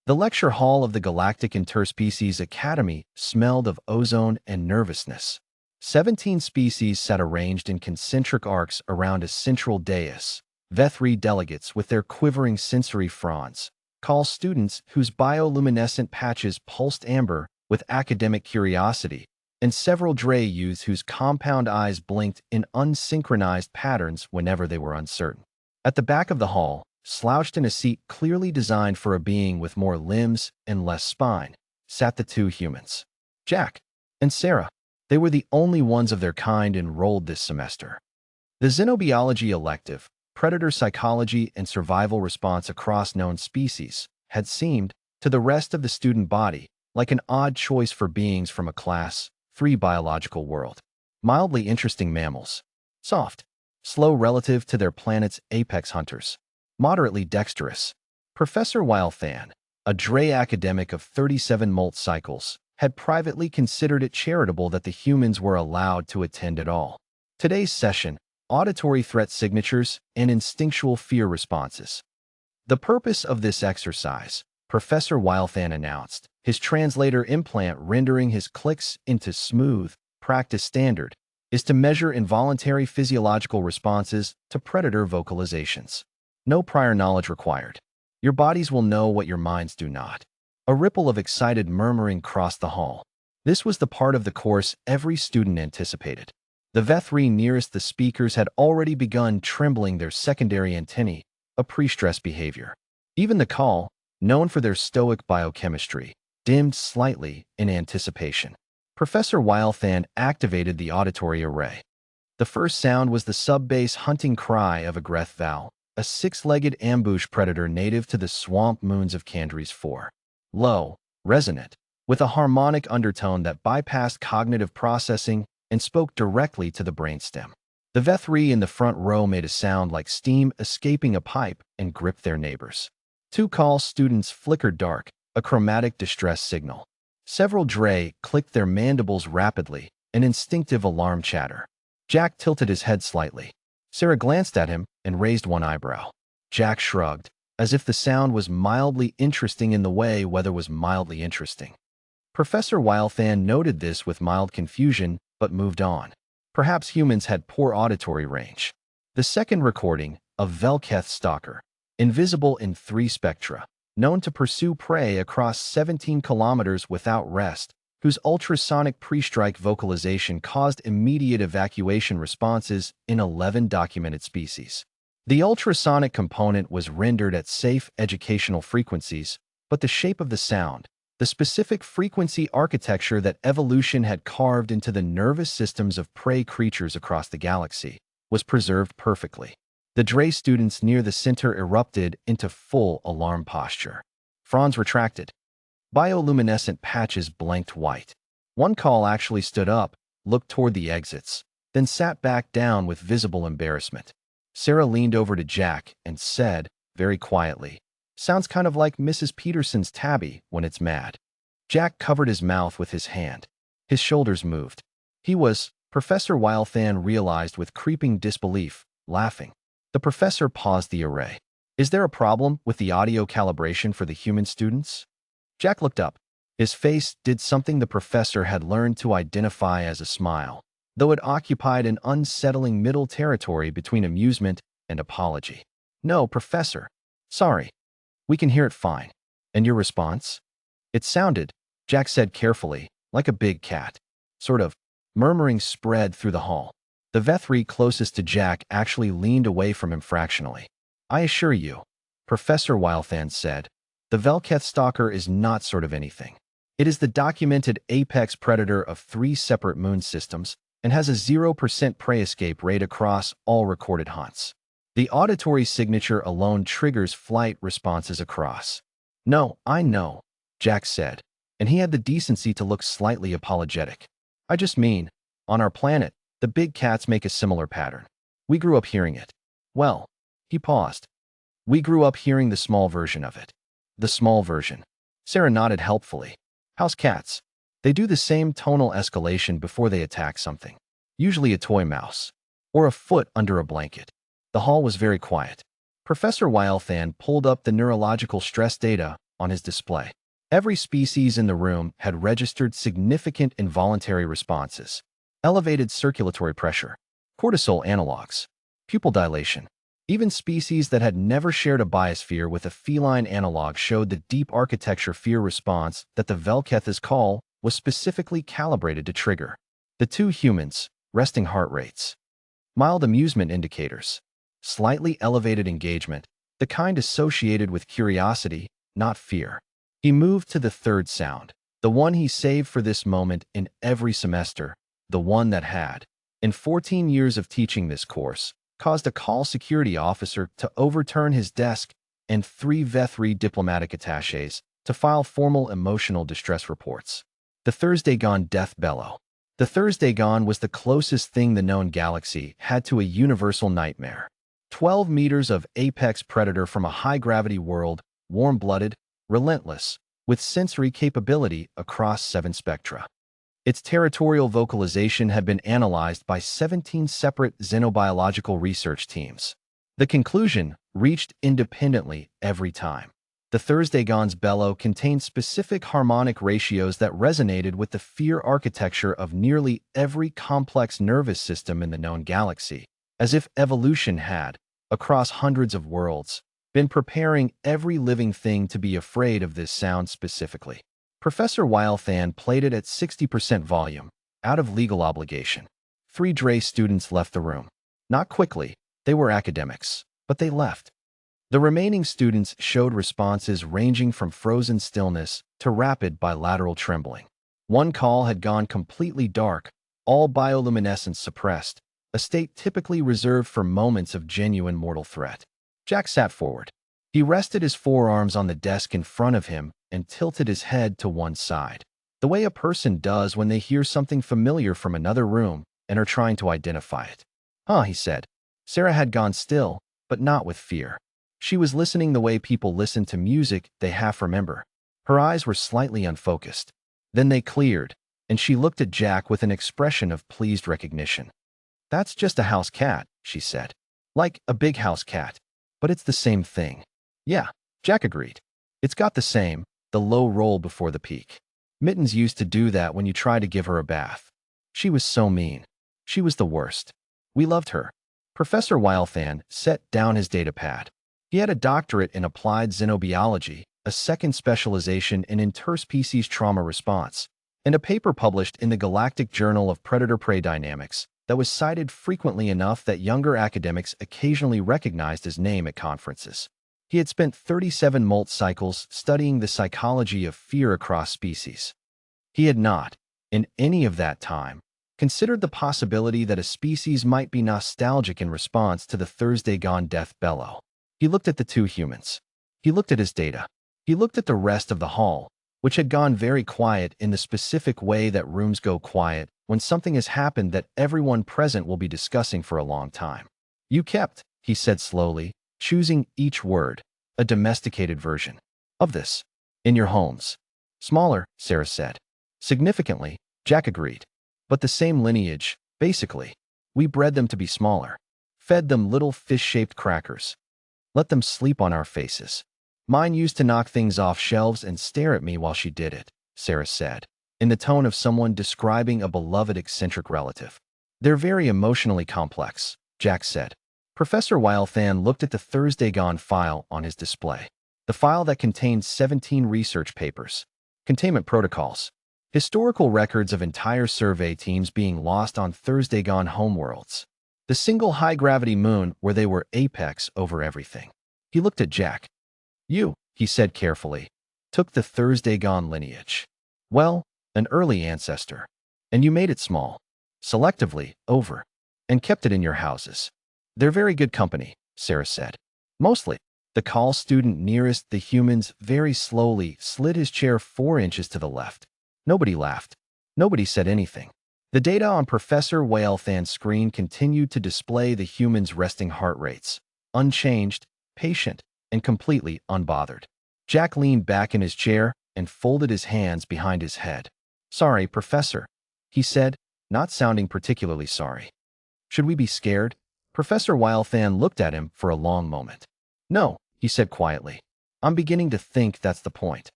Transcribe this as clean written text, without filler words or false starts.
The lecture hall of the Galactic Interspecies Academy smelled of ozone and nervousness. 17 species sat arranged in concentric arcs around a central dais. V3 delegates with their quivering sensory fronds, call students whose bioluminescent patches pulsed amber with academic curiosity, and several Dre youths whose compound eyes blinked in unsynchronized patterns whenever they were uncertain. At the back of the hall, slouched in a seat clearly designed for a being with more limbs and less spine, sat the two humans. Jack and Sarah. They were the only ones of their kind enrolled this semester. The xenobiology elective, predator psychology and survival response across known species, had seemed, to the rest of the student body, like an odd choice for beings from a Class 3 biological world. Mildly interesting mammals. Soft, slow relative to their planet's apex hunters. Moderately dexterous. Professor Wildthan, a Dre academic of 37 molt cycles, had privately considered it charitable that the humans were allowed to attend at all. Today's session, auditory threat signatures and instinctual fear responses. The purpose of this exercise, Professor Wildthan announced, his translator implant rendering his clicks into smooth, practice standard, is to measure involuntary physiological responses to predator vocalizations. No prior knowledge required. Your bodies will know what your minds do not. A ripple of excited murmuring crossed the hall. This was the part of the course every student anticipated. The V3 nearest the speakers had already begun trembling their secondary antennae, a pre-stress behavior. Even the call, known for their stoic biochemistry, dimmed slightly in anticipation. Professor Wildthan activated the auditory array. The first sound was the sub-bass hunting cry of a grethval, a six-legged ambush predator native to the swamp moons of Kandries 4. Low, resonant, with a harmonic undertone that bypassed cognitive processing and spoke directly to the brainstem. The V3 in the front row made a sound like steam escaping a pipe and gripped their neighbors. Two call students flickered dark, a chromatic distress signal. Several Dre clicked their mandibles rapidly, an instinctive alarm chatter. Jack tilted his head slightly. Sarah glanced at him and raised one eyebrow. Jack shrugged, as if the sound was mildly interesting in the way weather was mildly interesting. Professor Wildthan noted this with mild confusion, but moved on. Perhaps humans had poor auditory range. The second recording, of Velketh stalker, invisible in 3 spectra, known to pursue prey across 17 kilometers without rest, whose ultrasonic pre-strike vocalization caused immediate evacuation responses in 11 documented species. The ultrasonic component was rendered at safe educational frequencies, but the shape of the sound, the specific frequency architecture that evolution had carved into the nervous systems of prey creatures across the galaxy, was preserved perfectly. The Dre students near the center erupted into full alarm posture. Fronds retracted. Bioluminescent patches blinked white. One call actually stood up, looked toward the exits, then sat back down with visible embarrassment. Sarah leaned over to Jack and said, very quietly, "Sounds kind of like Mrs. Peterson's tabby when it's mad." Jack covered his mouth with his hand. His shoulders moved. He was, Professor Wildthan realized with creeping disbelief, laughing. The professor paused the array. "Is there a problem with the audio calibration for the human students?" Jack looked up. His face did something the professor had learned to identify as a smile, though it occupied an unsettling middle territory between amusement and apology. "No, Professor. Sorry. We can hear it fine." "And your response?" "It sounded," Jack said carefully, "like a big cat." Sort of. Murmuring spread through the hall. The V3 closest to Jack actually leaned away from him fractionally. "I assure you," Professor Wildthan said, "the Velketh stalker is not sort of anything. It is the documented apex predator of 3 separate moon systems and has a 0% prey escape rate across all recorded hunts. The auditory signature alone triggers flight responses across." "No, I know," Jack said, and he had the decency to look slightly apologetic. "I just mean, on our planet, the big cats make a similar pattern. We grew up hearing it." "Well," he paused. "We grew up hearing the small version of it." "The small version." Sarah nodded helpfully. "House cats. They do the same tonal escalation before they attack something. Usually a toy mouse. Or a foot under a blanket." The hall was very quiet. Professor Wildthan pulled up the neurological stress data, on his display. Every species in the room had registered significant involuntary responses: elevated circulatory pressure, cortisol analogs, pupil dilation. Even species that had never shared a biosphere with a feline analog showed the deep architecture fear response that the Velketh's call was specifically calibrated to trigger. The two humans, resting heart rates, mild amusement indicators, slightly elevated engagement, the kind associated with curiosity, not fear. He moved to the third sound, the one he saved for this moment in every semester, the one that had, in 14 years of teaching this course, caused a call security officer to overturn his desk and 3 Vethri diplomatic attachés to file formal emotional distress reports. The Thursday Gone death bellow. The Thursday Gone was the closest thing the known galaxy had to a universal nightmare. 12 meters of apex predator from a high-gravity world, warm-blooded, relentless, with sensory capability across 7 spectra. Its territorial vocalization had been analyzed by 17 separate xenobiological research teams. The conclusion reached independently every time. The Thursday Gone's bellow contained specific harmonic ratios that resonated with the fear architecture of nearly every complex nervous system in the known galaxy, as if evolution had, across hundreds of worlds, been preparing every living thing to be afraid of this sound specifically. Professor Wildthan played it at 60% volume, out of legal obligation. 3 Dre students left the room. Not quickly, they were academics, but they left. The remaining students showed responses ranging from frozen stillness to rapid bilateral trembling. One call had gone completely dark, all bioluminescence suppressed, a state typically reserved for moments of genuine mortal threat. Jack sat forward. He rested his forearms on the desk in front of him and tilted his head to one side, the way a person does when they hear something familiar from another room and are trying to identify it. "Huh," he said. Sarah had gone still, but not with fear. She was listening the way people listen to music they half remember. Her eyes were slightly unfocused. Then they cleared, and she looked at Jack with an expression of pleased recognition. "That's just a house cat," she said. "Like a big house cat. But it's the same thing." "Yeah," Jack agreed. "It's got the low roll before the peak. Mittens used to do that when you try to give her a bath. She was so mean. She was the worst. We loved her." Professor Wildthan set down his datapad. He had a doctorate in applied xenobiology, a second specialization in interspecies trauma response, and a paper published in the Galactic Journal of Predator-Prey Dynamics that was cited frequently enough that younger academics occasionally recognized his name at conferences. He had spent 37 molt cycles studying the psychology of fear across species. He had not, in any of that time, considered the possibility that a species might be nostalgic in response to the Thursday Gone death bellow. He looked at the 2 humans. He looked at his data. He looked at the rest of the hall, which had gone very quiet in the specific way that rooms go quiet when something has happened that everyone present will be discussing for a long time. "You kept," he said slowly, choosing each word, "a domesticated version of this in your homes." "Smaller," Sarah said. "Significantly," Jack agreed. "But the same lineage, basically. We bred them to be smaller. Fed them little fish-shaped crackers. Let them sleep on our faces. Mine used to knock things off shelves and stare at me while she did it," Sarah said, in the tone of someone describing a beloved eccentric relative. "They're very emotionally complex," Jack said. Professor Wildthan looked at the Thursday Gone file on his display, the file that contained 17 research papers, containment protocols, historical records of entire survey teams being lost on Thursday Gone homeworlds, the single high-gravity moon where they were apex over everything. He looked at Jack. "You," he said carefully, "took the Thursday Gone lineage. Well, an early ancestor. And you made it small, selectively, over, and kept it in your houses. They're very good company," Sarah said. "Mostly." The call student nearest the humans very slowly slid his chair 4 inches to the left. Nobody laughed. Nobody said anything. The data on Professor Wildthan's screen continued to display the humans' resting heart rates, unchanged, patient, and completely unbothered. Jack leaned back in his chair and folded his hands behind his head. "Sorry, Professor," he said, not sounding particularly sorry. "Should we be scared?" Professor Wildthan looked at him for a long moment. "No," he said quietly. I'm beginning to think that's the point.